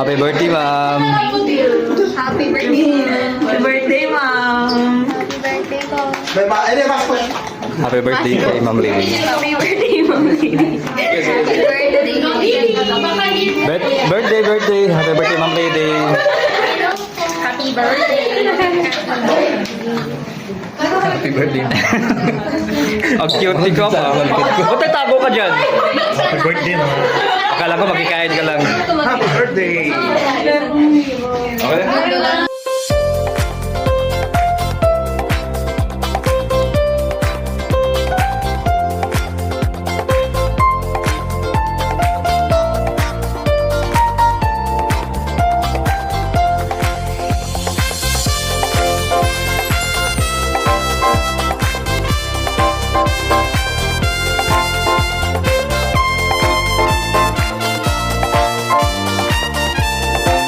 Happy birthday, ma'am. Happy birthday. Happy birthday, ma'am. Happy birthday po. Happy birthday kay Ma'am Lily. Happy birthday, ma'am. Happy birthday. Birthday. Happy birthday, Ma'am Lily. Happy birthday. Happy birthday. Ang cute ni ko pa. Ba't nagtago ka dyan? Happy birthday naman. Akala ko makikain ka lang. Happy birthday.